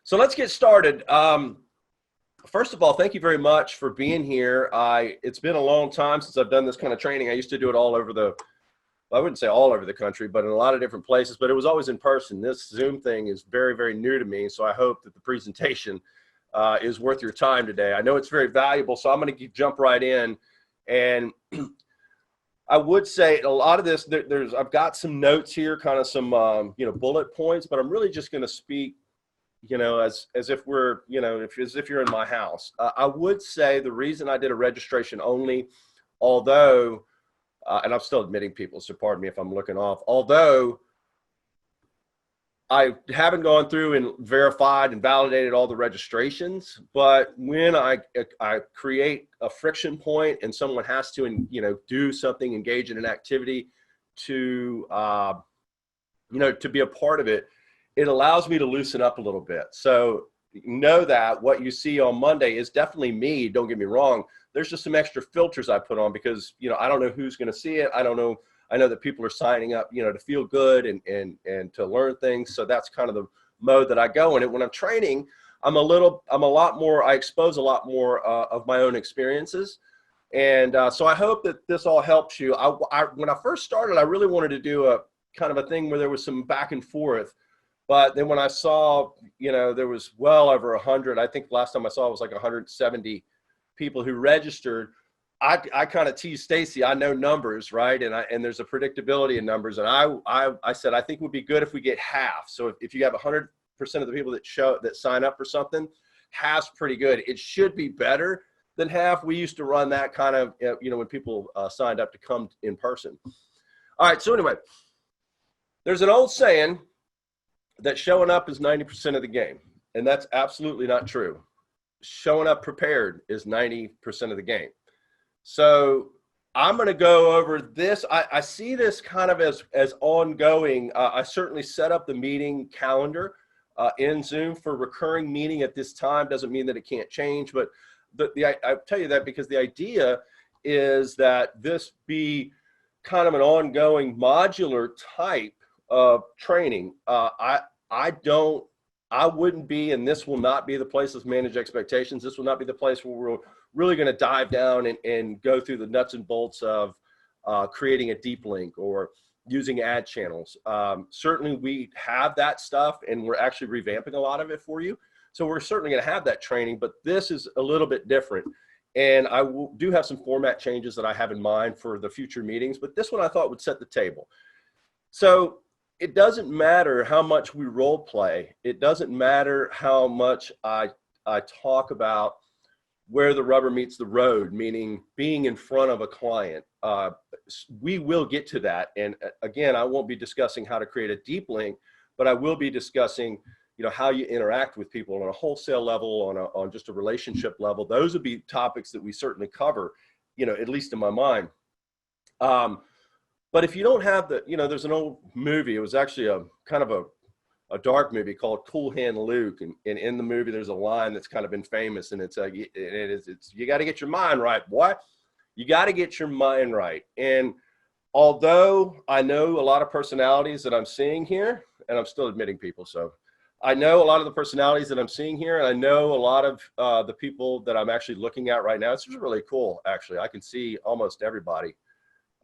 So let's get started. First of all, thank you very much for being here. It's been a long time since I've done this kind of training. I used to do it all over well, I wouldn't say all over the country, but in a lot of different places, but it was always in person. This Zoom thing is very, very new to me. So I hope that the presentation is worth your time today. I know it's very valuable, so I'm going to jump right in. And I would say a lot of this, I've got some notes here, kind of some, bullet points, but I'm really just going to speak as if we're, as if you're in my house. I would say the reason I did a registration only, although, and I'm still admitting people, so pardon me if I'm looking off, although I haven't gone through and verified and validated all the registrations, but when I create a friction point and someone has to, do something, engage in an activity to, to be a part of it, it allows me to loosen up a little bit. So know that what you see on Monday is definitely me. Don't get me wrong. There's just some extra filters I put on because, I don't know who's going to see it. I don't know. I know that people are signing up, to feel good and to learn things. So that's kind of the mode that I go in it. When I'm training, I expose a lot more of my own experiences. And so I hope that this all helps you. When I first started, I really wanted to do a kind of a thing where there was some back and forth. But then when I saw, there was well over 100, I think the last time I saw it was like 170 people who registered. I kind of teased Stacy, I know numbers, right? And there's a predictability in numbers. And I said, I think it would be good if we get half. So if you have 100% of the people that sign up for something, half's pretty good. It should be better than half. We used to run that kind of, when people signed up to come in person. All right. So anyway, there's an old saying that showing up is 90% of the game. And that's absolutely not true. Showing up prepared is 90% of the game. So I'm going to go over this. I see this kind of as ongoing. I certainly set up the meeting calendar in Zoom for recurring meeting at this time. Doesn't mean that it can't change, but I tell you that because the idea is that this be kind of an ongoing modular type of training. I wouldn't be, and this will not be the place to manage expectations. This will not be the place where we're really going to dive down and go through the nuts and bolts of creating a deep link or using ad channels. Certainly we have that stuff and we're actually revamping a lot of it for you. So we're certainly going to have that training, but this is a little bit different. And I do have some format changes that I have in mind for the future meetings, but this one I thought would set the table. So it doesn't matter how much we role play. It doesn't matter how much I talk about where the rubber meets the road, meaning being in front of a client. We will get to that. And again, I won't be discussing how to create a deep link, but I will be discussing, how you interact with people on a wholesale level, on just a relationship level. Those would be topics that we certainly cover, at least in my mind. But if you don't have there's an old movie. It was actually a kind of a dark movie called Cool Hand Luke. And in the movie, there's a line that's kind of been famous. And it's you got to get your mind right, boy. You got to get your mind right. And although I know a lot of personalities that I'm seeing here, and I'm still admitting people. So I know a lot of the personalities that I'm seeing here. And I know a lot of the people that I'm actually looking at right now. It's just really cool, actually. I can see almost everybody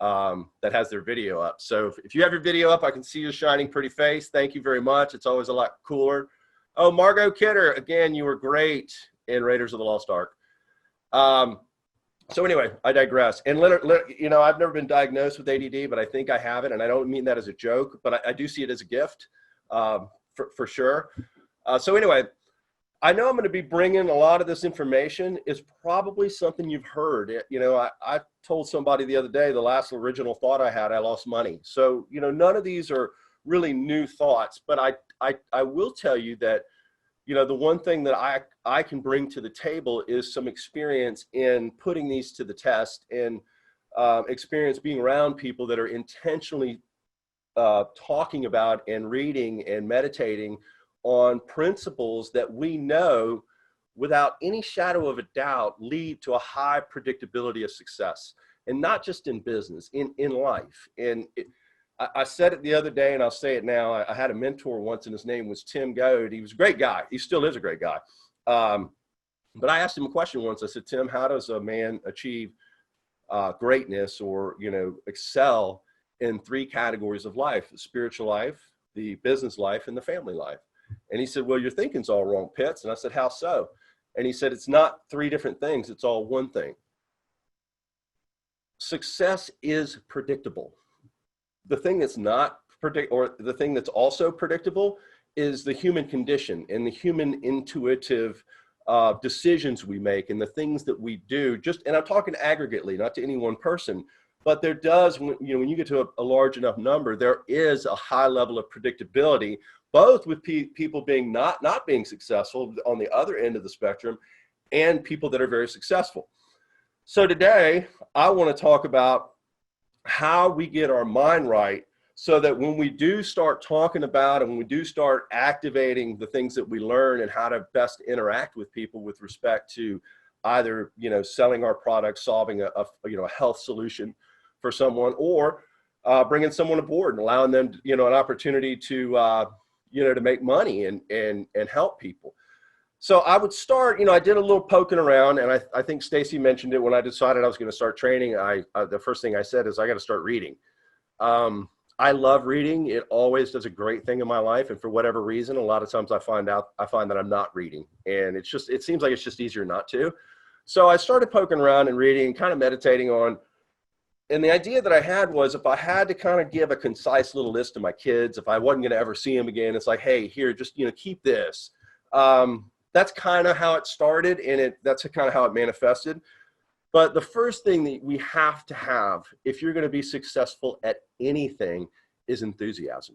that has their video up. So if you have your video up, I can see your shining pretty face. Thank you very much. It's always a lot cooler. Oh, Margot Kidder, again, you were great in Raiders of the Lost Ark. So anyway, I digress. And I've never been diagnosed with ADD, but I think I have it. And I don't mean that as a joke, but I do see it as a gift for sure. So anyway, I know I'm going to be bringing a lot of this information. Is probably something you've heard. I told somebody the other day, the last original thought I had, I lost money. So, none of these are really new thoughts, but I will tell you that, the one thing that I can bring to the table is some experience in putting these to the test and experience being around people that are intentionally talking about and reading and meditating on principles that we know without any shadow of a doubt lead to a high predictability of success, and not just in business, in life. And I said it the other day and I'll say it now. I had a mentor once and his name was Tim Goad. He was a great guy. He still is a great guy. But I asked him a question once. I said, Tim, how does a man achieve greatness or, excel in 3 categories of life: the spiritual life, the business life, and the family life? And he said, well, your thinking's all wrong, Pitts. And I said, how so? And he said, it's not 3 different things. It's all one thing. Success is predictable. The thing that's not or the thing that's also predictable is the human condition and the human intuitive decisions we make and the things that we do. And I'm talking aggregately, not to any one person, but there does, when you get to a large enough number, there is a high level of predictability, both with people being not being successful on the other end of the spectrum, and people that are very successful. So today, I want to talk about how we get our mind right so that when we do start talking about and when we do start activating the things that we learn and how to best interact with people with respect to either, selling our product, solving a health solution for someone, or bringing someone aboard and allowing them, an opportunity to, to make money and help people. So I would start, I did a little poking around, and I think Stacy mentioned it when I decided I was going to start training. The first thing I said is I got to start reading. I love reading. It always does a great thing in my life. And for whatever reason, a lot of times I find that I'm not reading, and it seems like it's just easier not to. So I started poking around and reading and kind of meditating on, and the idea that I had was if I had to kind of give a concise little list to my kids, if I wasn't going to ever see them again, it's like, hey, here, just, keep this. That's kind of how it started, and that's kind of how it manifested. But the first thing that we have to have, if you're going to be successful at anything, is enthusiasm.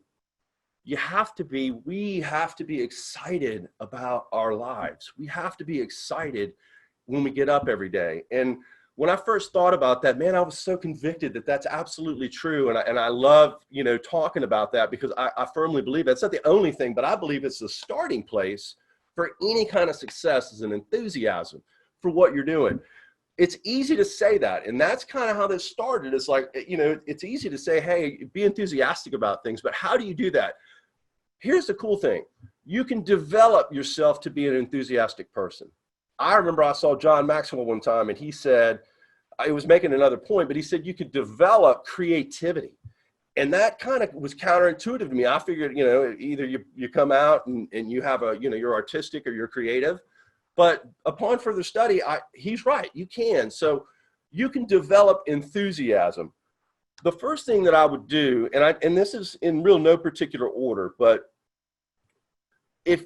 We have to be excited about our lives. We have to be excited when we get up every day. And when I first thought about that, man, I was so convicted that that's absolutely true. And I love, talking about that, because I firmly believe that's not the only thing, but I believe it's the starting place for any kind of success is an enthusiasm for what you're doing. It's easy to say that. And that's kind of how this started. It's like, it's easy to say, hey, be enthusiastic about things, but how do you do that? Here's the cool thing. You can develop yourself to be an enthusiastic person. I remember I saw John Maxwell one time, and he said, I was making another point, but he said you could develop creativity. And that kind of was counterintuitive to me. I figured, either you come out and you have you're artistic or you're creative. But upon further study, he's right. You can. So you can develop enthusiasm. The first thing that I would do, and this is in real no particular order, but if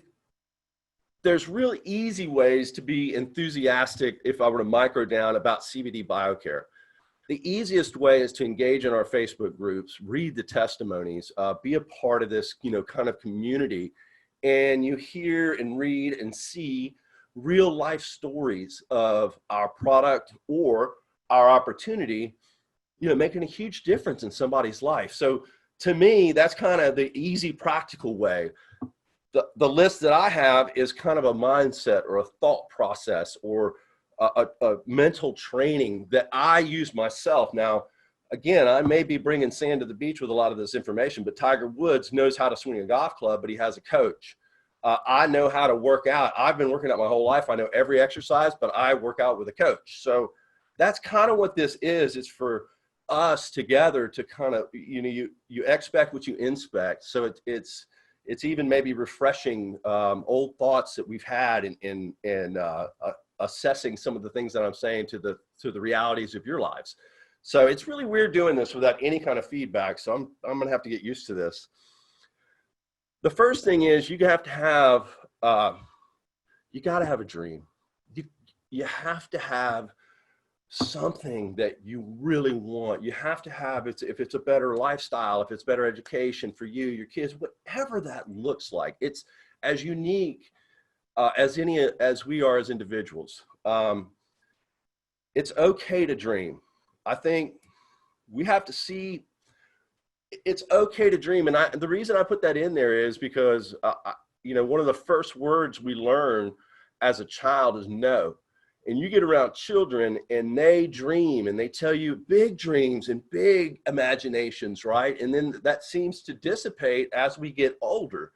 there's really easy ways to be enthusiastic, if I were to micro down about CBD BioCare. The easiest way is to engage in our Facebook groups, read the testimonies, be a part of this, kind of community, and you hear and read and see real life stories of our product or our opportunity, making a huge difference in somebody's life. So to me, that's kind of the easy, practical way. The list that I have is kind of a mindset or a thought process or a mental training that I use myself. Now, again, I may be bringing sand to the beach with a lot of this information, but Tiger Woods knows how to swing a golf club, but he has a coach. I know how to work out. I've been working out my whole life. I know every exercise, but I work out with a coach. So that's kind of what this is. It's for us together to kind of, you expect what you inspect. So it's even maybe refreshing old thoughts that we've had in assessing some of the things that I'm saying to the realities of your lives. So it's really weird doing this without any kind of feedback. So I'm going to have to get used to this. The first thing is you have to have, you got to have a dream. You have to have something that you really want. You have to have, if it's a better lifestyle, if it's better education for you, your kids, whatever that looks like. It's as unique as we are as individuals. It's okay to dream. I think we have to see it's okay to dream. And the reason I put that in there is because, one of the first words we learn as a child is no. and you get around children and they dream and they tell you big dreams and big imaginations, right? And then that seems to dissipate as we get older.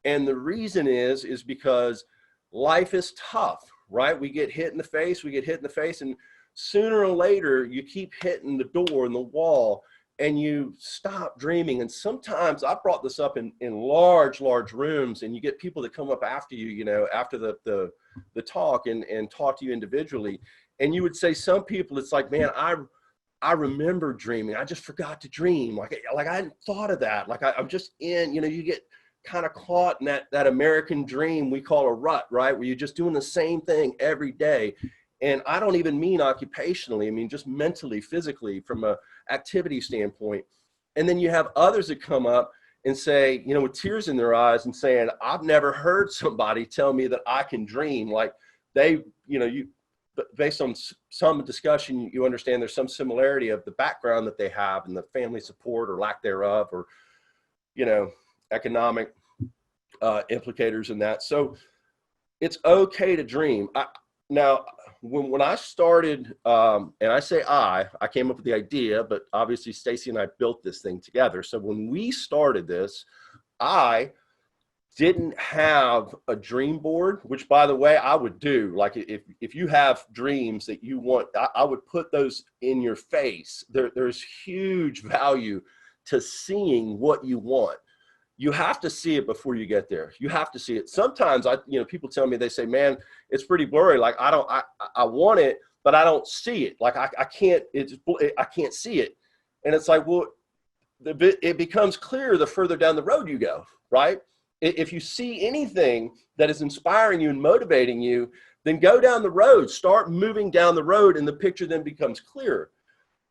And the reason is because life is tough, right? We get hit in the face, and sooner or later you keep hitting the door and the wall and you stop dreaming. And sometimes I brought this up in large rooms, and you get people that come up after you, you know, after the talk and talk to you individually. And you would say, some people, it's like, man, I remember dreaming. I just forgot to dream. Like I hadn't thought of that. Like I'm just in, you know, you get kind of caught in that American dream we call a rut, right? Where you're just doing the same thing every day. And I don't even mean occupationally. I mean, just mentally, physically, from a activity standpoint. And then you have others that come up and say, you know, with tears in their eyes and saying, I've never heard somebody tell me that I can dream. Like they, you know, based on some discussion, you understand there's some similarity of the background that they have and the family support or lack thereof, or, you know, economic implicators in that. So it's okay to dream. Now, when I started, and I say I came up with the idea, but obviously Stacy and I built this thing together. So when we started this, I didn't have a dream board, which, by the way, I would do. Like if you have dreams that you want, I would put those in your face. There's huge value to seeing what you want. You have to see it before you get there. You have to see it. Sometimes people tell me, they say, man, it's pretty blurry. Like I want it, but I don't see it. Like I can't see it. And it's like, well, it becomes clear the further down the road you go, right? If you see anything that is inspiring you and motivating you, then go down the road, start moving down the road, and the picture then becomes clearer.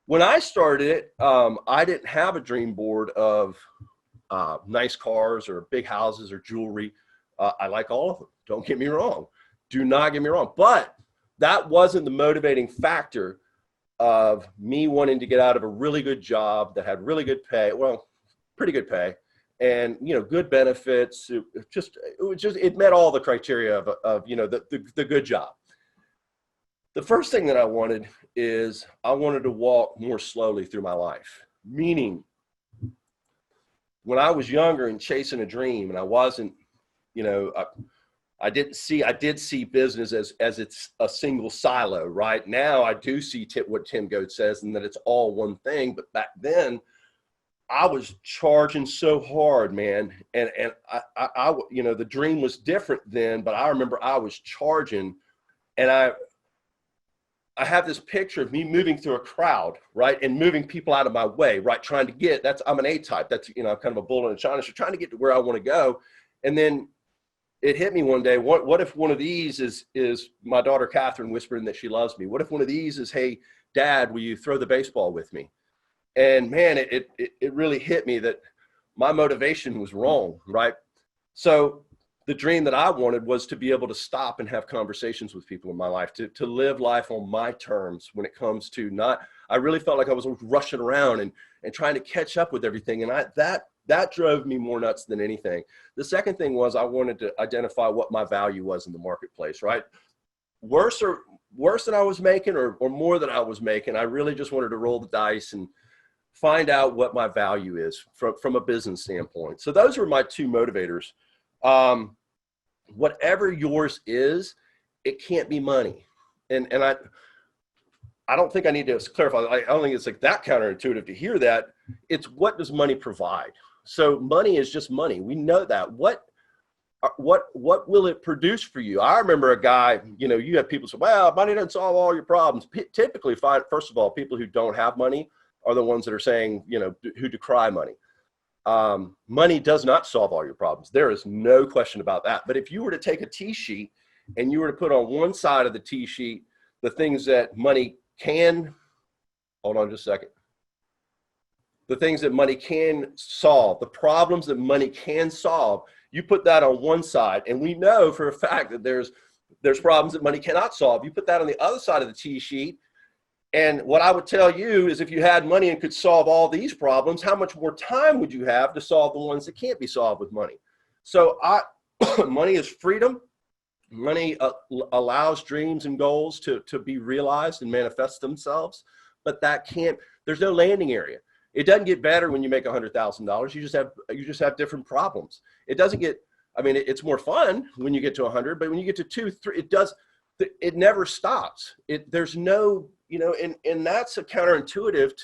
When I started it, I didn't have a dream board of nice cars or big houses or jewelry. I like all of them. Don't get me wrong. Do not get me wrong. But that wasn't the motivating factor of me wanting to get out of a really good job that had really good pay. Well, pretty good pay, and good benefits. It met all the criteria of the good job. The first thing that I wanted is I wanted to walk more slowly through my life. Meaning, when I was younger and chasing a dream, and I wasn't, I did see business as it's a single silo. Right now, I do see what Tim Goad says, and that it's all one thing. But back then, I was charging so hard, man, and I the dream was different then. But I remember I was charging, and I have this picture of me moving through a crowd, right? And moving people out of my way, right? Trying to get, I'm an A-type. That's, I'm kind of a bull in a china shop, trying to get to where I want to go. And then it hit me one day. What if one of these is my daughter, Catherine, whispering that she loves me? What if one of these is, hey, Dad, will you throw the baseball with me? And man, it really hit me that my motivation was wrong, right? So the dream that I wanted was to be able to stop and have conversations with people in my life, to live life on my terms when it comes to I really felt like I was rushing around and trying to catch up with everything. And that drove me more nuts than anything. The second thing was I wanted to identify what my value was in the marketplace, right? Worse than I was making or more than I was making. I really just wanted to roll the dice and find out what my value is from a business standpoint. So those were my two motivators. Whatever yours is, it can't be money. And I don't think I need to clarify. I don't think it's like that counterintuitive to hear that. It's what does money provide? So money is just money. We know that. What will it produce for you? I remember a guy, you have people say, well, money doesn't solve all your problems. Typically, first of all, people who don't have money are the ones that are saying, who decry money. Money does not solve all your problems. There is no question about that. But if you were to take a T-sheet and you were to put on one side of the T-sheet the things that money can, hold on just a second, the things that money can solve, the problems that money can solve, you put that on one side. And we know for a fact that there's problems that money cannot solve. You put that on the other side of the T-sheet. And what I would tell you is if you had money and could solve all these problems, how much more time would you have to solve the ones that can't be solved with money? So money is freedom. Money allows dreams and goals to be realized and manifest themselves, but there's no landing area. It doesn't get better when you make $100,000. You just have different problems. It doesn't get, I mean, it's more fun when you get to 100, but when you get to 2, 3, it never stops. There's no, and that's a counterintuitive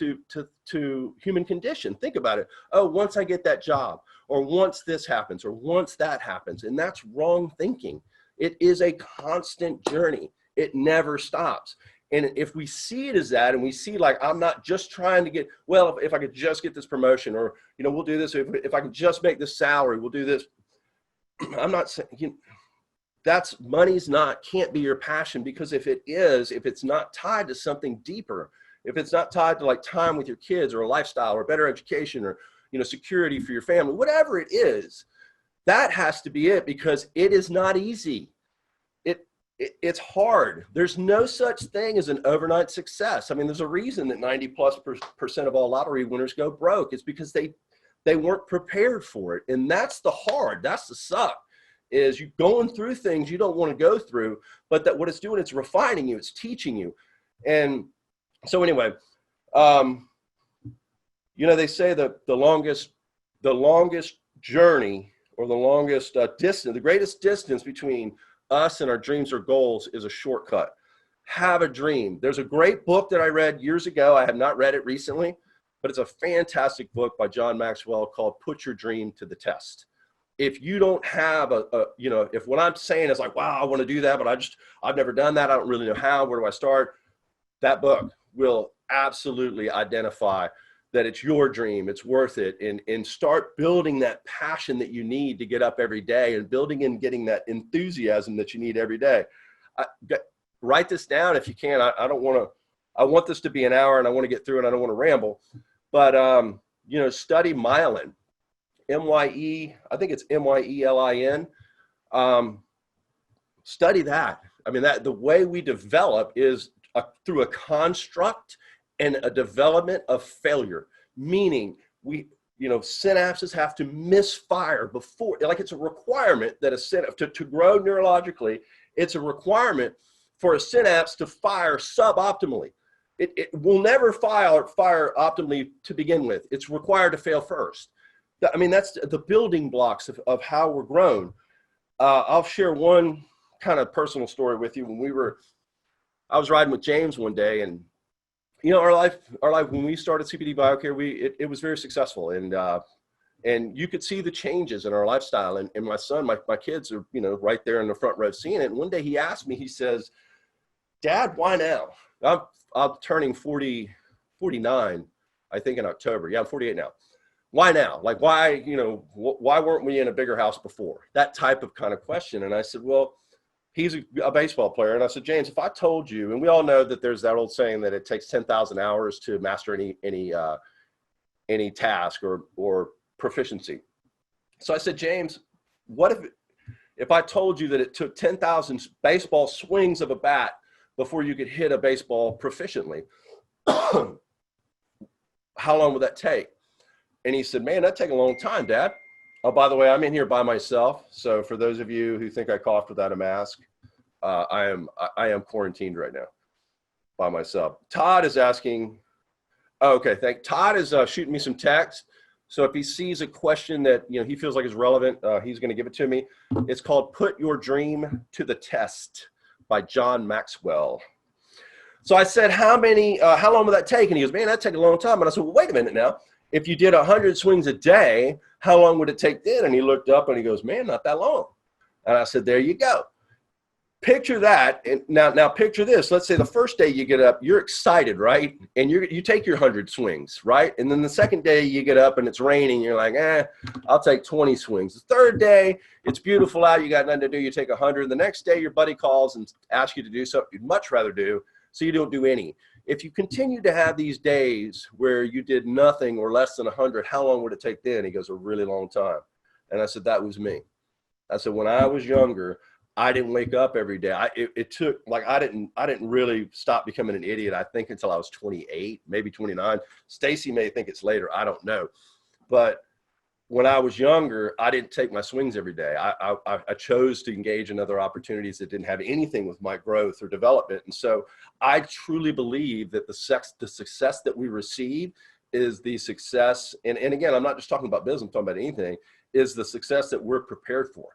to human condition. Think about it. Oh, once I get that job, or once this happens, or once that happens, and that's wrong thinking. It is a constant journey. It never stops. And if we see it as that, and we see like, I'm not just trying to get, well, if I could just get this promotion, or, we'll do this. If I can just make this salary, we'll do this. I'm not saying, can't be your passion, because if it's not tied to something deeper, if it's not tied to like time with your kids, or a lifestyle, or better education, or, security for your family, whatever it is, that has to be it, because it is not easy. It's hard. There's no such thing as an overnight success. I mean, there's a reason that 90+% of all lottery winners go broke. It's because they weren't prepared for it. And that's the suck, is you going through things you don't want to go through, but that what it's doing, it's refining you, it's teaching you. And so anyway, they say that the longest journey, or the longest distance, the greatest distance between us and our dreams or goals is a shortcut. Have a dream. There's a great book that I read years ago. I have not read it recently, but it's a fantastic book by John Maxwell called Put Your Dream to the Test. If you don't have if what I'm saying is like, wow, I want to do that, but I've never done that, I don't really know how, where do I start? That book will absolutely identify that it's your dream, it's worth it, and start building that passion that you need to get up every day, and building and getting that enthusiasm that you need every day. Write this down if you can. I want this to be an hour, and I want to get through it. I don't want to ramble, but study myelin, I think it's myelin. Study that. I mean, that the way we develop is through a construct and a development of failure, meaning synapses have to misfire before, like it's a requirement that a synapse, to grow neurologically, it's a requirement for a synapse to fire suboptimally. It will never fire optimally to begin with. It's required to fail first. I mean, that's the building blocks of how we're grown. I'll share one kind of personal story with you. I was riding with James one day, and our life when we started CPD BioCare, it was very successful, and you could see the changes in our lifestyle. And my son, my kids are right there in the front row seeing it. And one day he asked me, he says, "Dad, why now?" I'm turning 49, I think, in October. Yeah, I'm 48 now. Why now? Like, why weren't we in a bigger house before? That type of kind of question. And I said, well, he's a baseball player. And I said, James, if I told you, and we all know that there's that old saying that it takes 10,000 hours to master any task or proficiency. So I said, James, what if I told you that it took 10,000 baseball swings of a bat before you could hit a baseball proficiently? How long would that take? And he said, man, that'd take a long time, Dad. Oh, by the way, I'm in here by myself. So for those of you who think I coughed without a mask, I am quarantined right now by myself. Todd is asking, Todd is shooting me some text. So if he sees a question that he feels like is relevant, he's going to give it to me. It's called Put Your Dream to the Test by John Maxwell. So I said, how long would that take? And he goes, man, that'd take a long time. And I said, well, wait a minute now. If you did 100 swings a day, how long would it take then? And he looked up and he goes, man, not that long. And I said, there you go. Picture that. And now picture this. Let's say the first day you get up, you're excited, right? And you take your 100 swings, right? And then the second day you get up and it's raining. You're like, I'll take 20 swings. The third day, it's beautiful out. You got nothing to do. You take 100. The next day, your buddy calls and asks you to do something you'd much rather do, so you don't do any. If you continue to have these days where you did nothing or less than 100, how long would it take then? He goes, a really long time. And I said, that was me. I said, when I was younger, I didn't wake up every day. It took, like, I didn't really stop becoming an idiot, I think, until I was 28, maybe 29. Stacy may think it's later. I don't know. But when I was younger, I didn't take my swings every day. I chose to engage in other opportunities that didn't have anything with my growth or development. And so I truly believe that the success that we receive is the success. And again, I'm not just talking about business, I'm talking about anything, is the success that we're prepared for.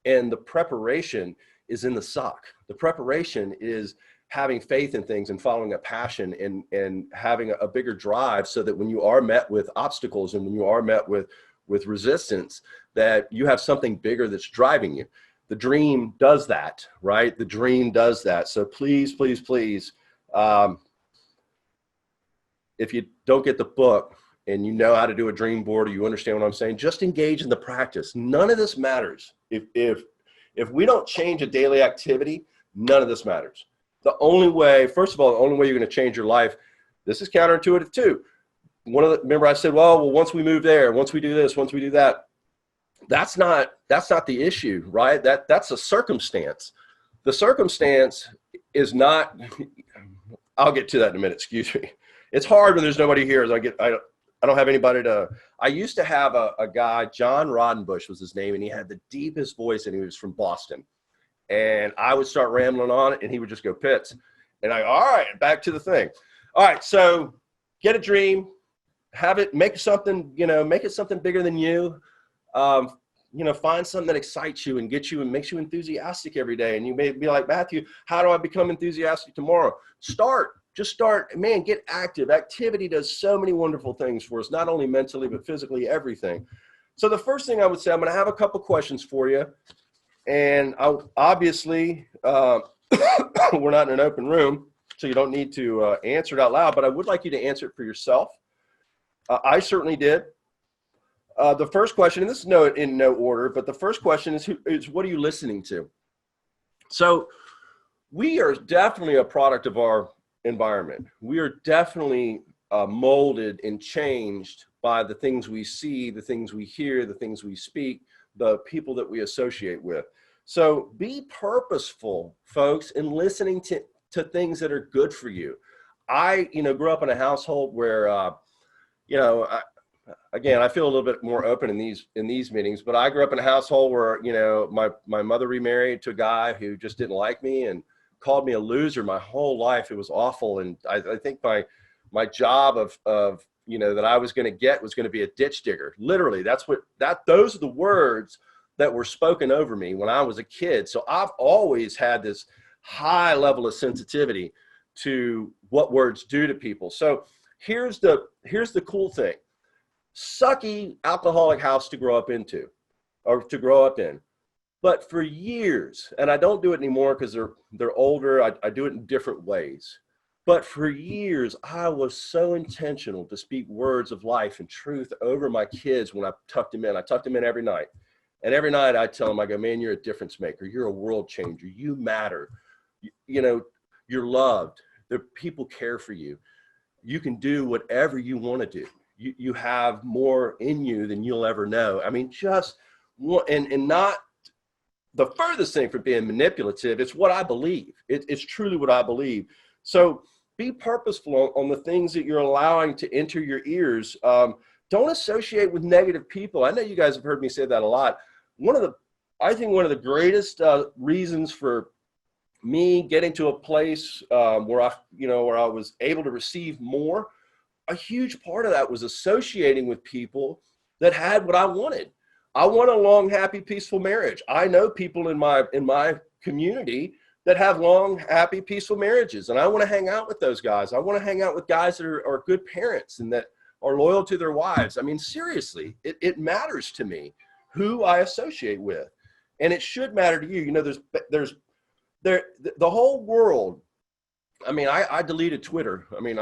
And the preparation is in the sock. The preparation is having faith in things and following a passion and having a bigger drive, so that when you are met with obstacles and when you are met with resistance, that you have something bigger that's driving you. The dream does that, right? The dream does that. So please, please, please, if you don't get the book and you know how to do a dream board, or you understand what I'm saying, just engage in the practice. None of this matters. If we don't change a daily activity, none of this matters. The only way, first of all, the only way you're going to change your life, this is counterintuitive too. Remember I said, well, once we move there, once we do this, once we do that, that's not the issue, right? That's a circumstance. The circumstance is not, I'll get to that in a minute, excuse me. It's hard when there's nobody here. I don't have anybody to, I used to have a guy, John Roddenbush was his name, and he had the deepest voice, and he was from Boston. And I would start rambling on it, and he would just go, Pitts. And all right, back to the thing. All right, so get a dream, have it, make something, make it something bigger than you. Find something that excites you and gets you and makes you enthusiastic every day. And you may be like, Matthew, how do I become enthusiastic tomorrow? Just start, man, get active. Activity does so many wonderful things for us, not only mentally, but physically, everything. So the first thing I would say, I'm going to have a couple questions for you. And obviously, we're not in an open room, so you don't need to answer it out loud, but I would like you to answer it for yourself. I certainly did. The first question, and this is in no order, but the first question is what are you listening to? So we are definitely a product of our environment. We are definitely molded and changed by the things we see, the things we hear, the things we speak, the people that we associate with. So be purposeful, folks, in listening to things that are good for you. I, grew up in a household where, again, I feel a little bit more open in these meetings, but I grew up in a household where, my mother remarried to a guy who just didn't like me and called me a loser my whole life. It was awful. And I think my job of that I was going to get was going to be a ditch digger. Literally, those are the words that were spoken over me when I was a kid. So I've always had this high level of sensitivity to what words do to people. So here's the cool thing. Sucky alcoholic house to grow up in. But for years, and I don't do it anymore because they're older, I do it in different ways. But for years, I was so intentional to speak words of life and truth over my kids when I tucked them in. I tucked them in every night. And every night I tell them, I go, man, you're a difference maker. You're a world changer. You matter. You're loved. The people care for you. You can do whatever you want to do. You have more in you than you'll ever know. I mean, and not the furthest thing from being manipulative. It's what I believe. It's truly what I believe. So be purposeful on the things that you're allowing to enter your ears. Don't associate with negative people. I know you guys have heard me say that a lot. I think one of the greatest reasons for me getting to a place where I was able to receive more, a huge part of that was associating with people that had what I wanted. I want a long, happy, peaceful marriage. I know people in my community that have long, happy, peaceful marriages, and I want to hang out with those guys. I want to hang out with guys that are good parents and that are loyal to their wives. I mean, seriously, it matters to me who I associate with, and it should matter to you. The whole world. I mean, I deleted Twitter. I mean,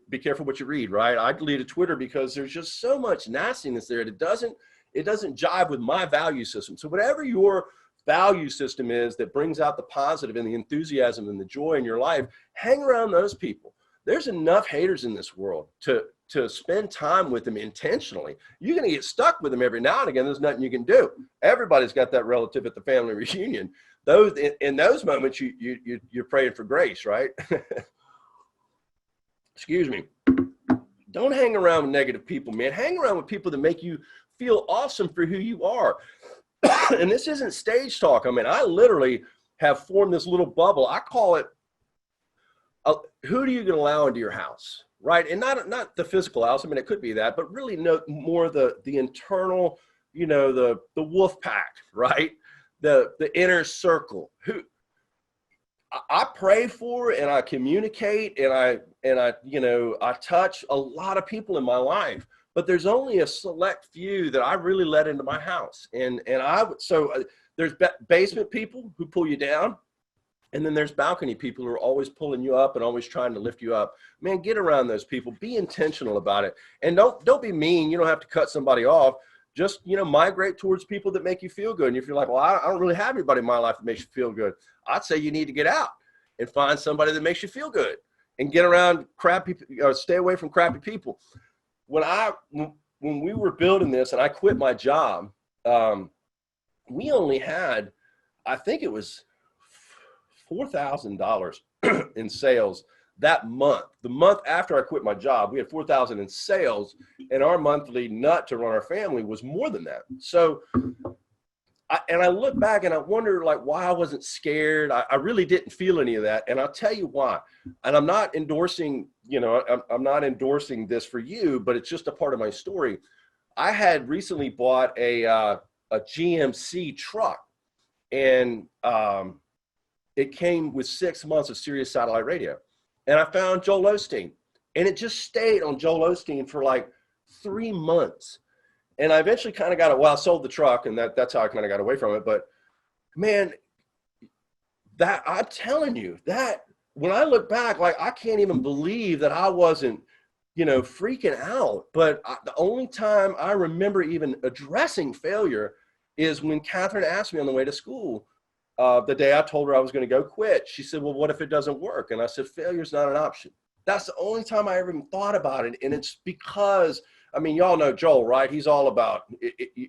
be careful what you read, right? I deleted Twitter because there's just so much nastiness there. It doesn't jive with my value system. So whatever your value system is that brings out the positive and the enthusiasm and the joy in your life, hang around those people. There's enough haters in this world to spend time with them intentionally. You're going to get stuck with them every now and again. There's nothing you can do. Everybody's got that relative at the family reunion. In those moments, you're praying for grace, right? Excuse me. Don't hang around with negative people, man. Hang around with people that make you feel awesome for who you are. And this isn't stage talk. I mean, I literally have formed this little bubble. I call it, who do you can allow into your house, right? And not the physical house. I mean, it could be that, but really more the internal, the wolf pack, right? The inner circle. Who I pray for, and I communicate, and I touch a lot of people in my life, but there's only a select few that I really let into my house. There's basement people who pull you down. And then there's balcony people who are always pulling you up and always trying to lift you up. Man, get around those people. Be intentional about it. And don't be mean. You don't have to cut somebody off. Just, migrate towards people that make you feel good. And if you're like, well, I don't really have anybody in my life that makes you feel good, I'd say you need to get out and find somebody that makes you feel good and get around crappy, stay away from crappy people. When we were building this and I quit my job, we only had, I think it was $4,000 in sales that month. The month after I quit my job, we had $4,000 in sales, and our monthly nut to run our family was more than that. So, I look back and I wonder why I wasn't scared. I really didn't feel any of that. And I'll tell you why. And I'm not endorsing, I'm not endorsing this for you, but it's just a part of my story. I had recently bought a GMC truck, and, it came with 6 months of Sirius satellite radio. And I found Joel Osteen, and it just stayed on Joel Osteen for 3 months. And I eventually kind of got it. Well, I sold the truck, and that's how I kind of got away from it. But man, that I'm telling you that when I look back, I can't even believe that I wasn't, freaking out. But the only time I remember even addressing failure is when Catherine asked me on the way to school, the day I told her I was going to go quit. She said, well, what if it doesn't work? And I said, failure's not an option. That's the only time I ever even thought about it. And it's because, y'all know Joel, right? He's all about,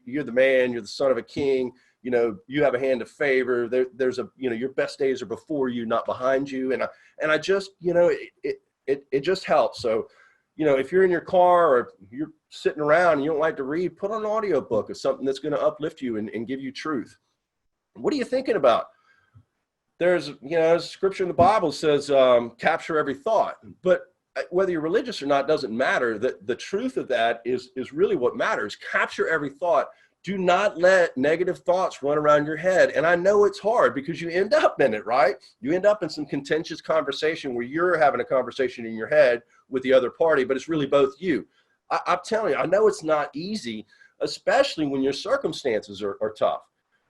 you're the man, you're the son of a king, you have a hand of favor. There's your best days are before you, not behind you. And I just, it just helps. So, if you're in your car or you're sitting around and you don't like to read, put on an audiobook of something that's going to uplift you and give you truth. What are you thinking about? There's, scripture in the Bible says, capture every thought. But whether you're religious or not doesn't matter. The truth of that is really what matters. Capture every thought. Do not let negative thoughts run around your head. And I know it's hard because you end up in it, right? You end up in some contentious conversation where you're having a conversation in your head with the other party, but it's really both you. I'm telling you, I know it's not easy, especially when your circumstances are tough.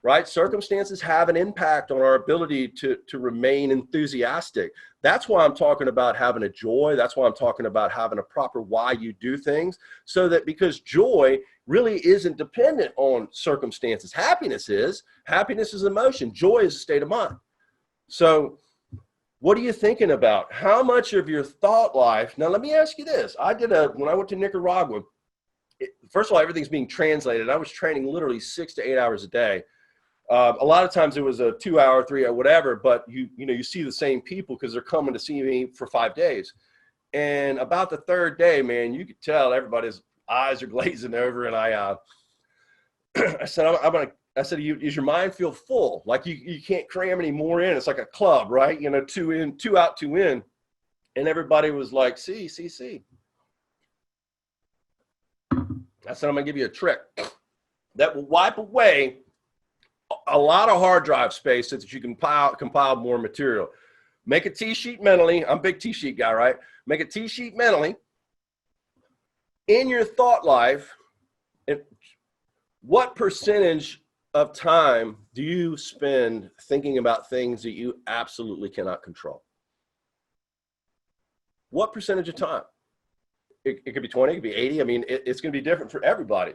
Right? Circumstances have an impact on our ability to remain enthusiastic. That's why I'm talking about having a joy. That's why I'm talking about having a proper why you do things, so that because joy really isn't dependent on circumstances. Happiness is emotion. Joy is a state of mind. So what are you thinking about? How much of your thought life? Now, let me ask you this. When I went to Nicaragua, first of all, everything's being translated. I was training literally 6 to 8 hours a day. A lot of times it was a 2 hour, 3 hour, whatever, but you see the same people because they're coming to see me for 5 days. And about the third day, man, you could tell everybody's eyes are glazing over. And I said, does your mind feel full? Like you can't cram any more in. It's like a club, right? 2 in, 2 out, 2 in. And everybody was like, see. I said, I'm gonna give you a trick that will wipe away a lot of hard drive space so that you can compile more material. Make a T-sheet mentally. I'm a big T-sheet guy, right? Make a T-sheet mentally. In your thought life, what percentage of time do you spend thinking about things that you absolutely cannot control? What percentage of time? It could be 20, it could be 80. It's going to be different for everybody.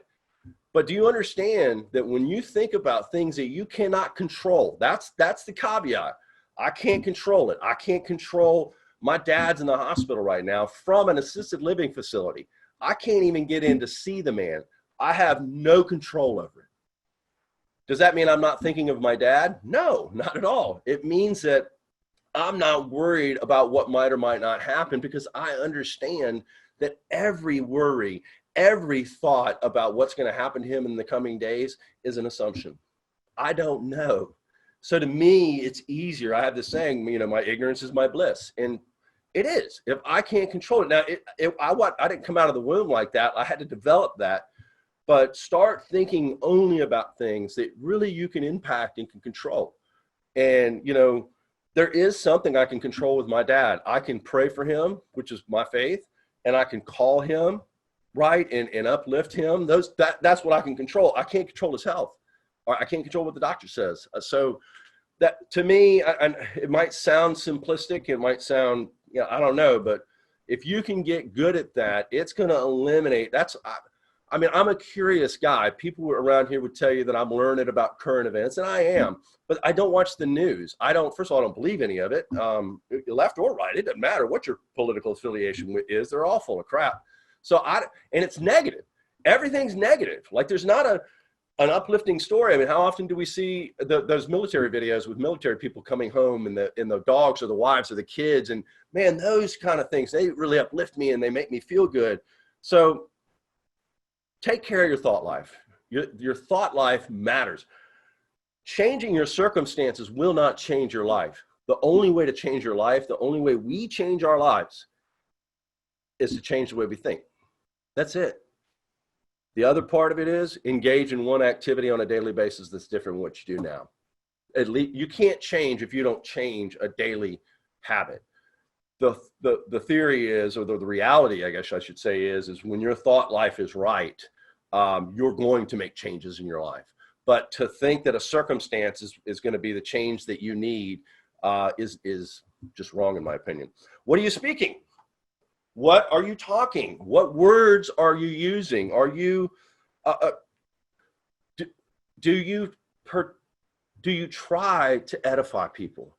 But do you understand that when you think about things that you cannot control, that's the caveat. I can't control it. I can't control my dad's in the hospital right now from an assisted living facility. I can't even get in to see the man. I have no control over it. Does that mean I'm not thinking of my dad? No, not at all. It means that I'm not worried about what might or might not happen because I understand that every worry, every thought about what's going to happen to him in the coming days is an assumption. I don't know. So to me, it's easier. I have this saying, my ignorance is my bliss. And it is. If I can't control it. Now, I didn't come out of the womb like that. I had to develop that. But start thinking only about things that really you can impact and can control. And, there is something I can control with my dad. I can pray for him, which is my faith, and I can call him, right, and uplift him. That's what I can control. I can't control his health, or I can't control what the doctor says. So that, to me, it might sound simplistic. It might sound, I don't know, but if you can get good at that, it's going to eliminate. I'm a curious guy. People around here would tell you that I'm learning about current events, and I am, but I don't watch the news. First of all, I don't believe any of it, left or right. It doesn't matter what your political affiliation is. They're all full of crap. And it's negative. Everything's negative. Like, there's not an uplifting story. I mean, how often do we see those military videos with military people coming home and the dogs or the wives or the kids? And man, those kind of things, they really uplift me and they make me feel good. So take care of your thought life. Your thought life matters. Changing your circumstances will not change your life. The only way to change your life, the only way we change our lives, is to change the way we think. That's it. The other part of it is engage in one activity on a daily basis that's different from what you do now. At least you can't change if you don't change a daily habit. The theory is, or the reality, I guess I should say, is when your thought life is right, you're going to make changes in your life. But to think that a circumstance is going to be the change that you need is just wrong, in my opinion. What are you speaking? What are you talking? What words are you using? Are you do you try to edify people?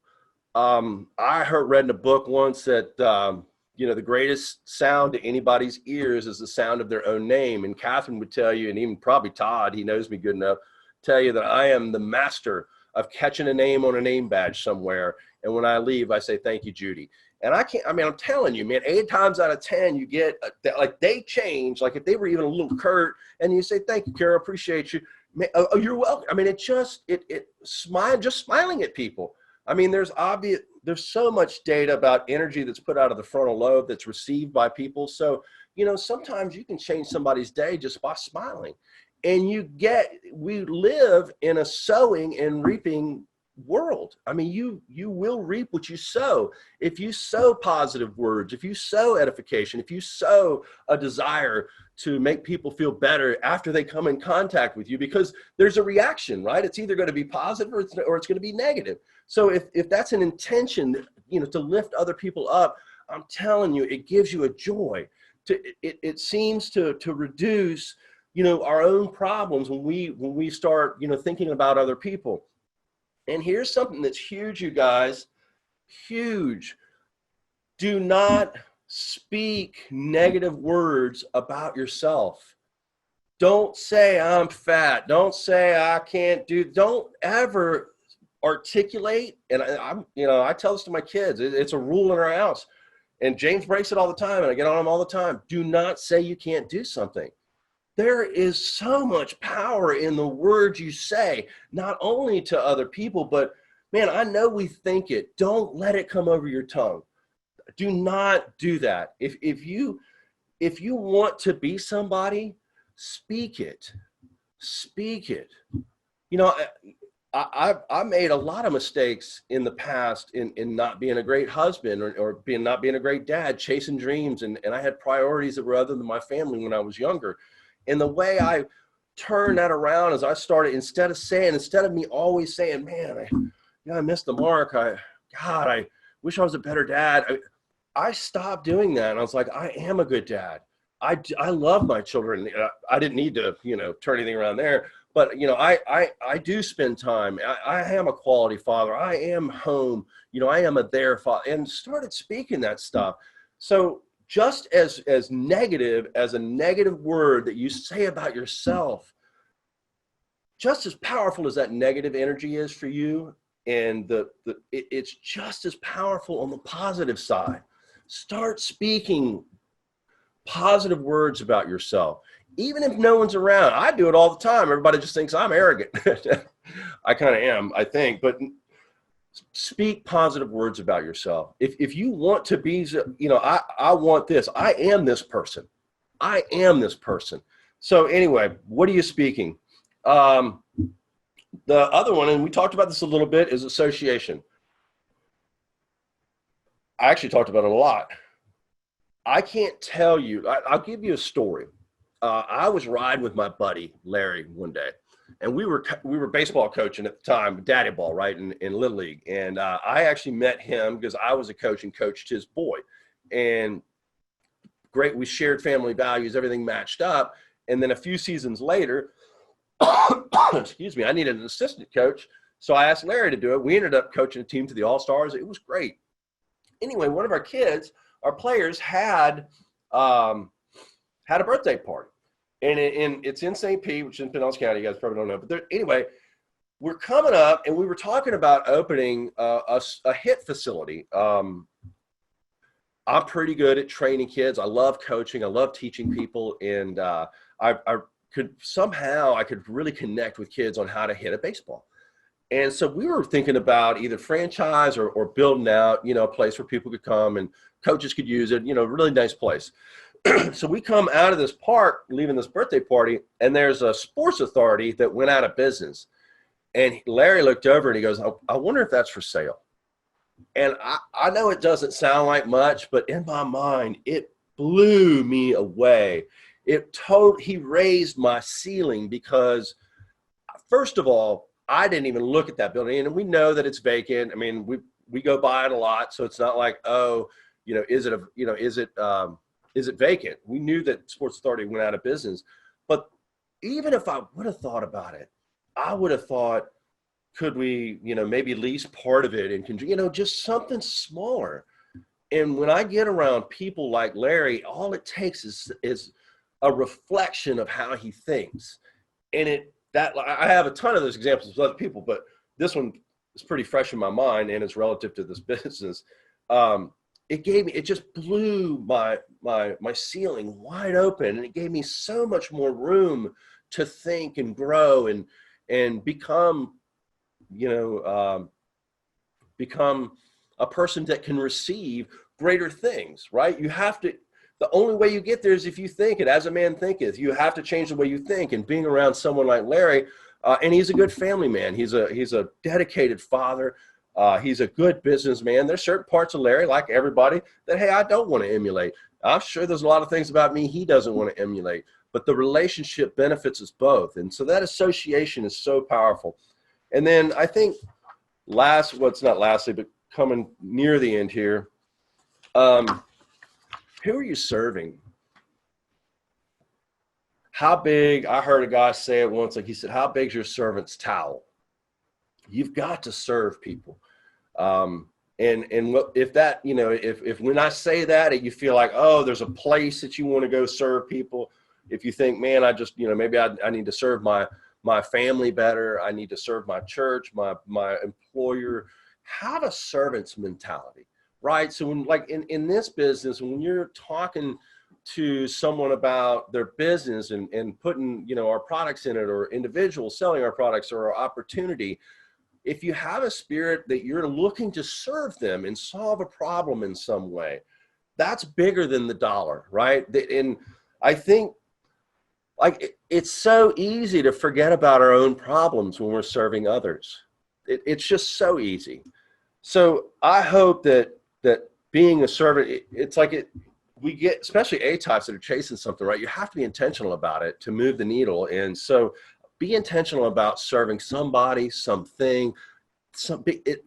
I read in a book once that the greatest sound to anybody's ears is the sound of their own name. And Catherine would tell you, and even probably Todd, he knows me good enough, tell you that I am the master of catching a name on a name badge somewhere. And when I leave, I say, "Thank you, Judy." And I'm telling you, man, 8 times out of 10, you get like they change. Like if they were even a little curt and you say, "Thank you, Carol, appreciate you." Oh, you're welcome. I mean, just smiling at people. I mean, there's so much data about energy that's put out of the frontal lobe that's received by people. So, sometimes you can change somebody's day just by smiling. And we live in a sowing and reaping world. I mean, you will reap what you sow. If you sow positive words, if you sow edification, if you sow a desire to make people feel better after they come in contact with you, because there's a reaction, right? It's either going to be positive or it's going to be negative. So if that's an intention, to lift other people up, I'm telling you, it gives you a joy. It seems to reduce, our own problems when we start, thinking about other people. And here's something that's huge, you guys, huge. Do not speak negative words about yourself. Don't say I'm fat. Don't say I can't do. Don't ever articulate. And I tell this to my kids. It's a rule in our house. And James breaks it all the time, and I get on him all the time. Do not say you can't do something. There is so much power in the words you say, not only to other people, but man, I know we think it. Don't let it come over your tongue. Do not do that. If you want to be somebody, speak it. Speak it. I made a lot of mistakes in the past in not being a great husband or not being a great dad, chasing dreams. And I had priorities that were other than my family when I was younger. And the way I turned that around is I started, instead of me always saying, "Man, I missed the mark. I wish I was a better dad." I stopped doing that. And I was like, I am a good dad. I love my children. I didn't need to, turn anything around there. But, I do spend time. I am a quality father. I am home. I am a there father, and started speaking that stuff. So just as negative as a negative word that you say about yourself, just as powerful as that negative energy is for you, and it's just as powerful on the positive side. Start speaking positive words about yourself, even if no one's around. I do it all the time. Everybody just thinks I'm arrogant. I kind of am, I think, but speak positive words about yourself. If you want to be, I want this. I am this person. I am this person. So anyway, what are you speaking? The other one, and we talked about this a little bit, is association. I actually talked about it a lot. I can't tell you. I'll give you a story. I was riding with my buddy Larry one day, and we were baseball coaching at the time, daddy ball, right, in Little League. And I actually met him because I was a coach and coached his boy. And great, we shared family values, everything matched up. And then a few seasons later, excuse me, I needed an assistant coach. So I asked Larry to do it. We ended up coaching a team to the All-Stars. It was great. Anyway, one of our kids, our players, had a birthday party. And it's in St. Pete, which is in Pinellas County. You guys probably don't know. But anyway, we're coming up, and we were talking about opening a HIT facility. I'm pretty good at training kids. I love coaching. I love teaching people. And I could really connect with kids on how to hit a baseball. And so we were thinking about either franchise or building out, a place where people could come and coaches could use it, really nice place. So we come out of this park, leaving this birthday party, and there's a sports authority that went out of business. And Larry looked over and he goes, I wonder if that's for sale. And I know it doesn't sound like much, but in my mind, it blew me away. He raised my ceiling because, first of all, I didn't even look at that building. And we know that it's vacant. I mean, we go by it a lot. So it's not like, is it vacant? We knew that Sports Authority went out of business. But even if I would have thought about it, I would have thought, could we, maybe lease part of it and, just something smaller. And when I get around people like Larry, all it takes is a reflection of how he thinks. And I have a ton of those examples with other people, but this one is pretty fresh in my mind and it's relative to this business. It just blew my ceiling wide open, and it gave me so much more room to think and grow and become a person that can receive greater things, right? The only way you get there is if you think it, as a man thinketh. You have to change the way you think. And being around someone like Larry, and he's a good family man. He's a dedicated father. He's a good businessman. There's certain parts of Larry, like everybody, that, hey, I don't want to emulate. I'm sure there's a lot of things about me he doesn't want to emulate. But the relationship benefits us both. And so that association is so powerful. And then I think but coming near the end here, who are you serving? How big? I heard a guy say it once, he said, how big's your servant's towel? You've got to serve people. If when I say that, you feel like, oh, there's a place that you want to go serve people. If you think, man, maybe I need to serve my family better. I need to serve my church, my employer. Have a servant's mentality, right? So when, in this business, when you're talking to someone about their business and putting, our products in it, or individuals selling our products or our opportunity, if you have a spirit that you're looking to serve them and solve a problem in some way, that's bigger than the dollar, right? And I think it's so easy to forget about our own problems when we're serving others. It's just so easy. So I hope that being a servant, we get, especially A-types that are chasing something, right? You have to be intentional about it to move the needle. And so be intentional about serving somebody, something,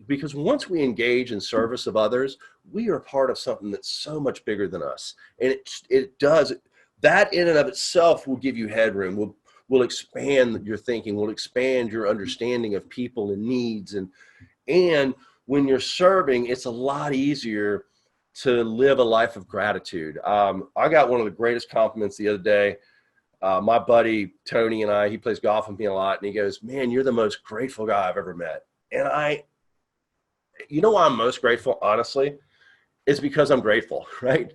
because once we engage in service of others, we are part of something that's so much bigger than us. And it does, that in and of itself will give you headroom, will expand your thinking, will expand your understanding of people and needs. And when you're serving, it's a lot easier to live a life of gratitude. I got one of the greatest compliments the other day. My buddy Tony and he plays golf with me a lot, and he goes, man, you're the most grateful guy I've ever met. And you know why I'm most grateful, honestly, It's because I'm grateful, right?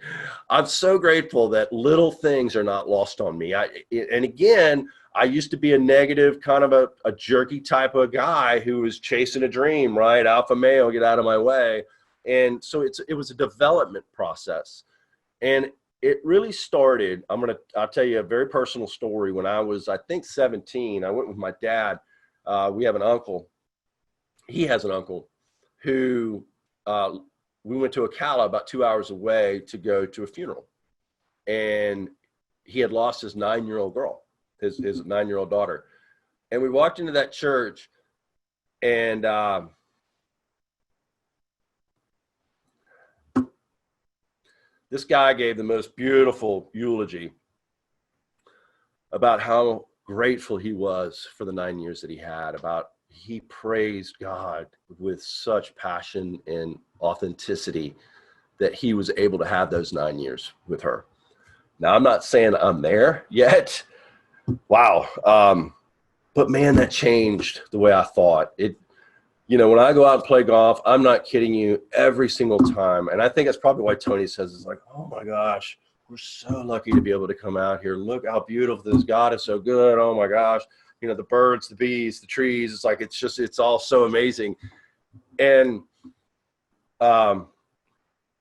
I'm so grateful that little things are not lost on me. And again, I used to be a negative, kind of a jerky type of guy who was chasing a dream, right? Alpha male, get out of my way. And so it was a development process. And it really started, I'll tell you a very personal story. When I was, I think 17, I went with my dad. We have an uncle. He has an uncle who, we went to Ocala about 2 hours away to go to a funeral. And he had lost his 9-year-old girl, his 9-year-old daughter. And we walked into that church, and this guy gave the most beautiful eulogy about how grateful he was for the 9 years that he had, about he praised God with such passion and authenticity that he was able to have those 9 years with her. Now, I'm not saying I'm there yet. Wow. But man, that changed the way I thought. When I go out and play golf, I'm not kidding you, every single time. And I think that's probably why Tony says, it's like, oh my gosh, we're so lucky to be able to come out here. Look how beautiful this. God is so good. Oh my gosh. The birds, the bees, the trees. It's like, it's all so amazing. And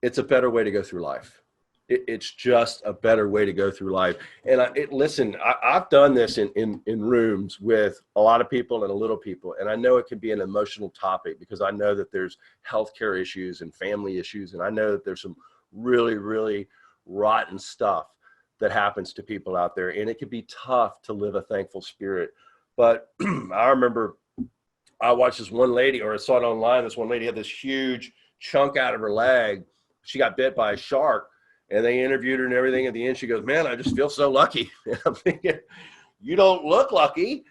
it's a better way to go through life. It's just a better way to go through life. And I've done this in rooms with a lot of people and a little people. And I know it can be an emotional topic because I know that there's healthcare issues and family issues. And I know that there's some really, really rotten stuff that happens to people out there. And it can be tough to live a thankful spirit. But I remember I watched this one lady, or I saw it online. This one lady had this huge chunk out of her leg. She got bit by a shark. And they interviewed her and everything. At the end, she goes, man, I just feel so lucky. And I'm thinking, you don't look lucky,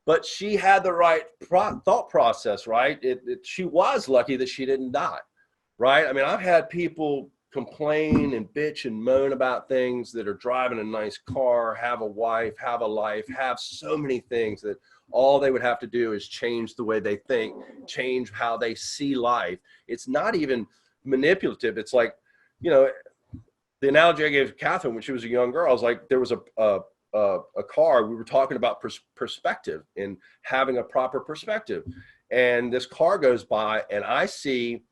but she had the right thought process, right? She was lucky that she didn't die, right? I mean, I've had people complain and bitch and moan about things that are driving a nice car, have a wife, have a life, have so many things that all they would have to do is change the way they think, change how they see life. It's not even manipulative. It's like, the analogy I gave Catherine when she was a young girl, I was like, there was a car, we were talking about perspective and having a proper perspective. And this car goes by and I see,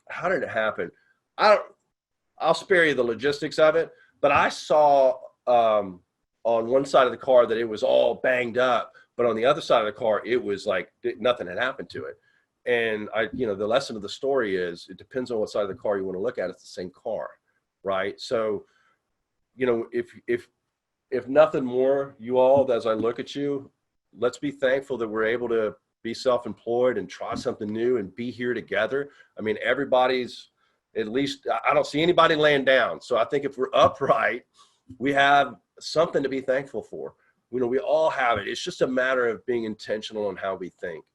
how did it happen? I'll spare you the logistics of it, but I saw on one side of the car that it was all banged up, but on the other side of the car, it was like nothing had happened to it. And the lesson of the story is it depends on what side of the car you want to look at. It's the same car. Right. So, if nothing more, you all, as I look at you, let's be thankful that we're able to be self-employed and try something new and be here together. I mean, everybody's, at least I don't see anybody laying down. So I think if we're upright, we have something to be thankful for. We all have it. It's just a matter of being intentional on how we think.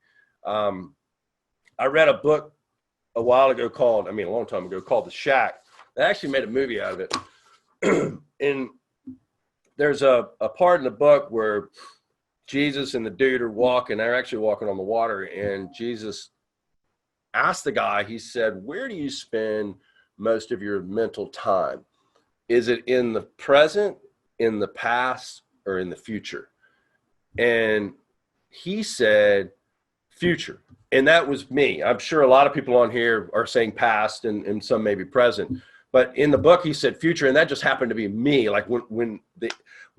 I read a book a while ago a long time ago called The Shack. They actually made a movie out of it. And there's a part in the book where Jesus and the dude are walking. They're actually walking on the water. And Jesus asked the guy, he said, where do you spend most of your mental time? Is it in the present, in the past, or in the future? And he said, future. And that was me. I'm sure a lot of people on here are saying past and some maybe present. But in the book, he said future, and that just happened to be me. Like when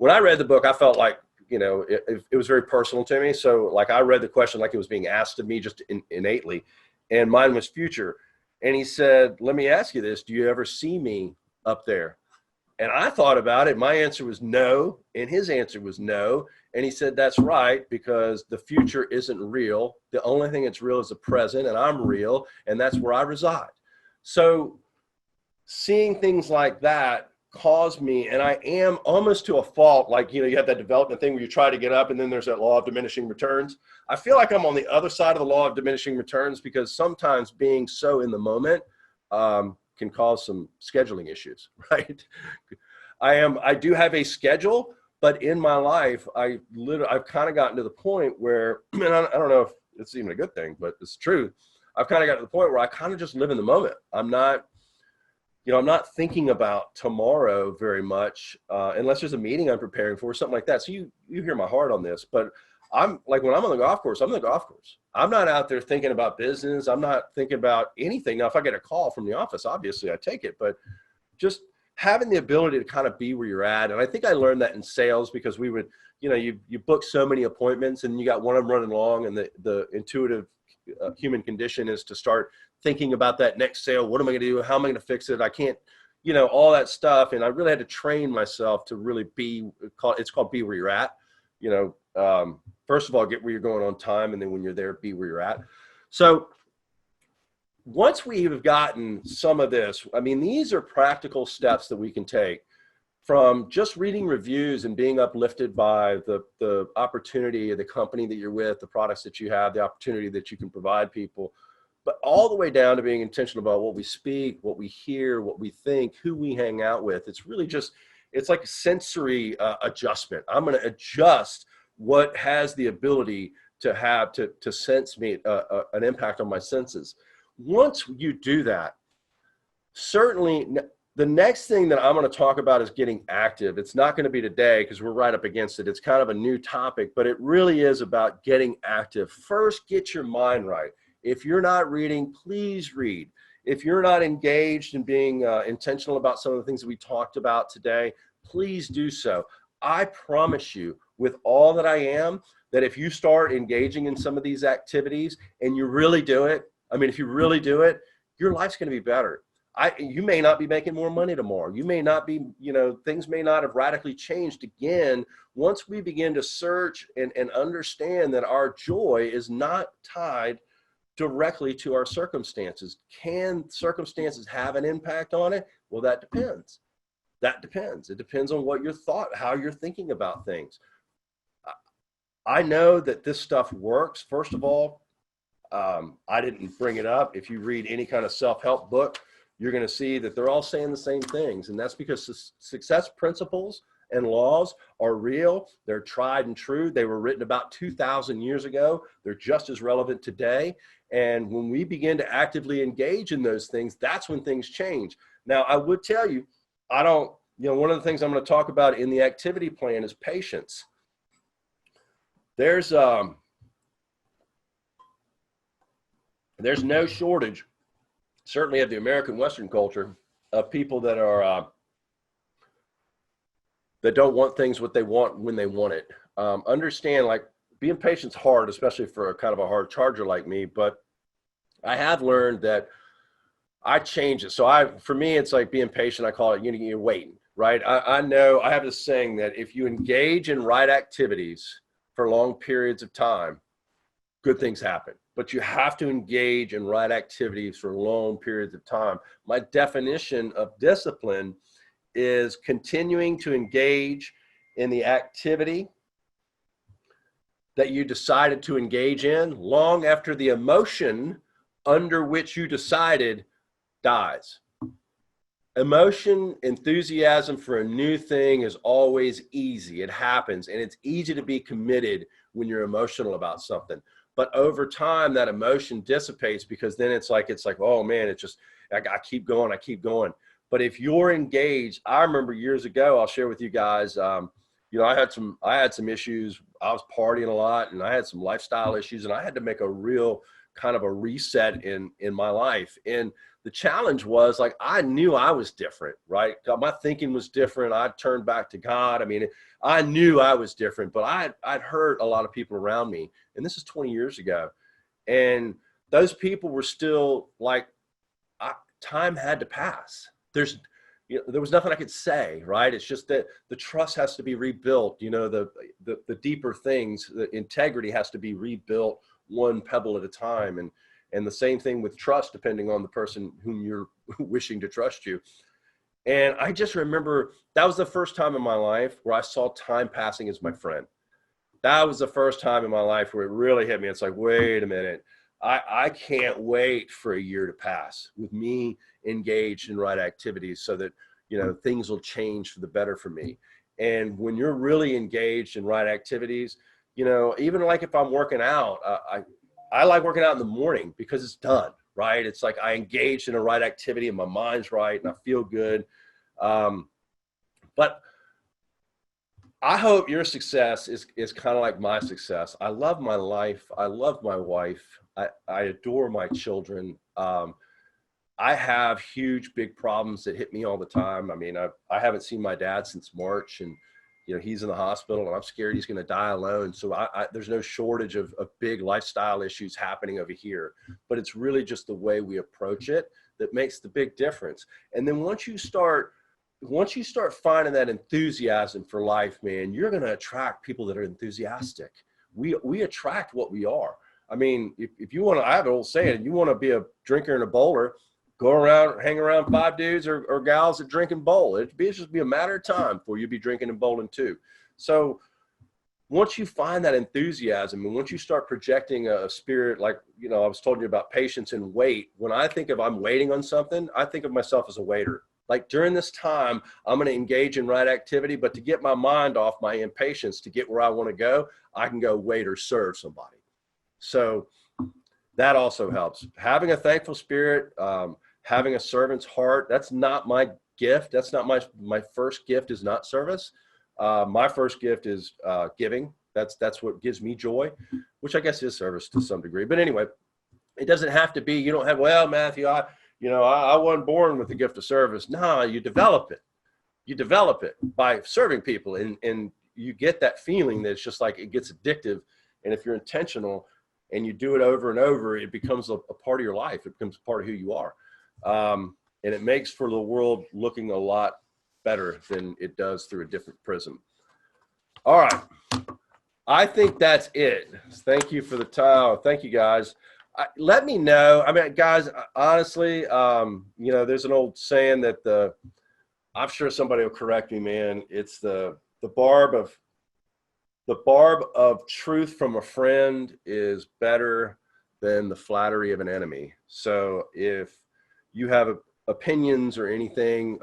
I read the book, I felt like, it was very personal to me. So like I read the question like it was being asked of me just innately, and mine was future. And he said, let me ask you this. Do you ever see me up there? And I thought about it. My answer was no, and his answer was no. And he said, that's right, because the future isn't real. The only thing that's real is the present, and I'm real, and that's where I reside. So seeing things like that caused me, and I am almost to a fault, like, you have that development thing where you try to get up and then there's that law of diminishing returns. I feel like I'm on the other side of the law of diminishing returns because sometimes being so in the moment can cause some scheduling issues, right? I do have a schedule, but in my life, I've kind of gotten to the point where, and I don't know if it's even a good thing, but it's true. I've kind of gotten to the point where I kind of just live in the moment. I'm not I'm not thinking about tomorrow very much, unless there's a meeting I'm preparing for, something like that. So you hear my heart on this, but I'm like, when I'm on the golf course, I'm on the golf course. I'm not out there thinking about business. I'm not thinking about anything. Now, if I get a call from the office, obviously I take it, but just having the ability to kind of be where you're at. And I think I learned that in sales, because we would, you book so many appointments and you got one of them running long, and the intuitive human condition is to start thinking about that next sale. What am I going to do? How am I going to fix it? I can't, all that stuff. And I really had to train myself to really it's called be where you're at. First of all, get where you're going on time. And then when you're there, be where you're at. So once we have gotten some of this, I mean, these are practical steps that we can take, from just reading reviews and being uplifted by the opportunity of the company that you're with, the products that you have, the opportunity that you can provide people, but all the way down to being intentional about what we speak, what we hear, what we think, who we hang out with. It's really just, it's like a sensory adjustment. I'm going to adjust what has the ability to sense me, an impact on my senses. Once you do that, certainly the next thing that I'm going to talk about is getting active. It's not going to be today because we're right up against it. It's kind of a new topic, but it really is about getting active. First, get your mind right. If you're not reading, please read. If you're not engaged in being intentional about some of the things that we talked about today, please do so. I promise you, with all that I am, that if you start engaging in some of these activities and you really do it, if you really do it, your life's going to be better. You may not be making more money tomorrow. You may not be, things may not have radically changed again. Once we begin to search and understand that our joy is not tied directly to our circumstances. Can circumstances have an impact on it? Well, that depends. That depends. It depends on what how you're thinking about things. I know that this stuff works. First of all, I didn't bring it up. If you read any kind of self-help book, you're going to see that they're all saying the same things. And that's because success principles and laws are real. They're tried and true. They were written about 2,000 years ago. They're just as relevant today. And when we begin to actively engage in those things, that's when things change. Now, I would tell you, one of the things I'm going to talk about in the activity plan is patience. There's no shortage, certainly of the American Western culture, of people that are that don't want things what they want when they want it. Understand, like, being patient's hard, especially for a kind of a hard charger like me. But I have learned that I change it. So for me, it's like being patient. I call it you're waiting, right? I know I have this saying that if you engage in right activities for long periods of time, good things happen. But you have to engage in right activities for long periods of time. My definition of discipline is continuing to engage in the activity that you decided to engage in long after the emotion under which you decided dies. Emotion, enthusiasm for a new thing is always easy. It happens, and it's easy to be committed when you're emotional about something. But over time, that emotion dissipates, because then it's like, oh man, it's just, I keep going. But if you're engaged, I remember years ago, I'll share with you guys, I had some issues. I was partying a lot, and I had some lifestyle issues, and I had to make a real kind of a reset in my life. And the challenge was, like, I knew I was different, right? My thinking was different. I turned back to God. I knew I was different, but I'd hurt a lot of people around me. And this is 20 years ago. And those people were still like, time had to pass. There was nothing I could say, right? It's just that the trust has to be rebuilt. The deeper things, the integrity has to be rebuilt one pebble at a time. And the same thing with trust, depending on the person whom you're wishing to trust you. And I just remember that was the first time in my life where I saw time passing as my friend. That was the first time in my life where it really hit me. It's like, wait a minute. I can't wait for a year to pass with me engaged in right activities, so that, things will change for the better for me. And when you're really engaged in right activities, even like if I'm working out, I like working out in the morning because it's done, right? It's like I engaged in the right activity and my mind's right and I feel good. But I hope your success is kind of like my success. I love my life. I love my wife. I adore my children. I have huge, big problems that hit me all the time. I mean, I haven't seen my dad since March, and he's in the hospital, and I'm scared he's going to die alone. So there's no shortage of big lifestyle issues happening over here, but it's really just the way we approach it that makes the big difference. And then once you start finding that enthusiasm for life, man, you're going to attract people that are enthusiastic. We attract what we are. I mean, if you want to, I have an old saying, you want to be a drinker and a bowler, go around, hang around 5 dudes or gals that drink and bowl. It'd just be a matter of time before you'd be drinking and bowling too. So once you find that enthusiasm and once you start projecting a spirit, like, I was telling you about patience and wait. When I think of I'm waiting on something, I think of myself as a waiter. Like during this time, I'm going to engage in right activity, but to get my mind off my impatience to get where I want to go, I can go wait or serve somebody. So that also helps. Having a thankful spirit, having a servant's heart. That's not my gift. That's not my first gift is not service. My first gift is giving. That's what gives me joy, which I guess is service to some degree. But anyway, it doesn't have to be, you don't have, well, Matthew, I wasn't born with the gift of service. No, you develop it. You develop it by serving people, and you get that feeling that it's just like it gets addictive. And if you're intentional and you do it over and over, it becomes a part of your life. It becomes a part of who you are. And it makes for the world looking a lot better than it does through a different prism. All right. I think that's it. Thank you for the time. Thank you, guys. Let me know. I mean, guys, honestly, there's an old saying that I'm sure somebody will correct me, man. It's the barb of truth from a friend is better than the flattery of an enemy. So if you have opinions or anything,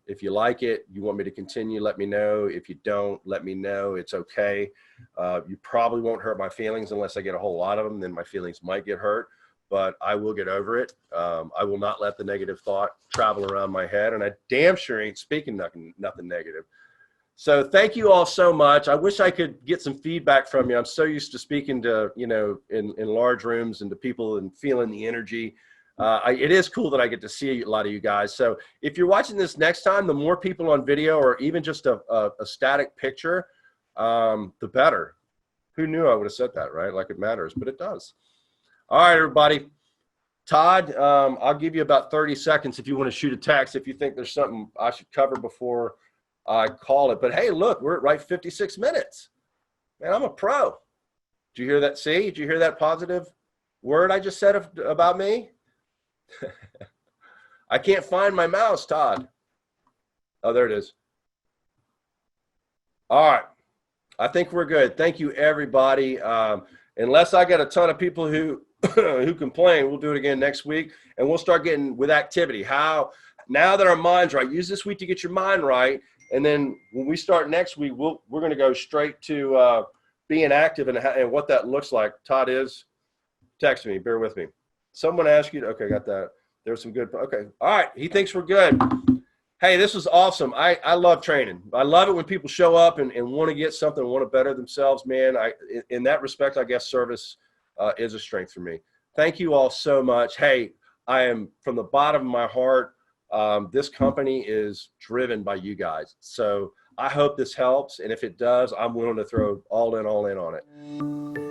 if you like it, you want me to continue, let me know. If you don't, let me know. It's okay. You probably won't hurt my feelings unless I get a whole lot of them. Then my feelings might get hurt, but I will get over it. I will not let the negative thought travel around my head, and I damn sure ain't speaking nothing negative. So thank you all so much. I wish I could get some feedback from you. I'm so used to speaking to, in large rooms and to people and feeling the energy. It is cool that I get to see a lot of you guys. So if you're watching this next time, the more people on video or even just a static picture, the better. Who knew I would have said that, right? Like it matters, but it does. All right, everybody. Todd, I'll give you about 30 seconds if you want to shoot a text, if you think there's something I should cover before I call it. But hey, look, we're at right 56 minutes. Man, I'm a pro. Did you hear that? See, did you hear that positive word I just said about me? I can't find my mouse, Todd. Oh, there it is. All right. I think we're good. Thank you, everybody. Unless I get a ton of people who who complain, we'll do it again next week, and we'll start getting with activity. How now that our mind's right, use this week to get your mind right, and then when we start next week, we're going to go straight to being active and what that looks like. Todd is text me. Bear with me. Someone asked you. Okay, got that. There's some good. Okay, all right. He thinks we're good. Hey, this was awesome. I love training. I love it when people show up and want to get something, want to better themselves, man. In that respect, I guess service is a strength for me. Thank you all so much. Hey, I am from the bottom of my heart. This company is driven by you guys. So I hope this helps. And if it does, I'm willing to throw all in on it.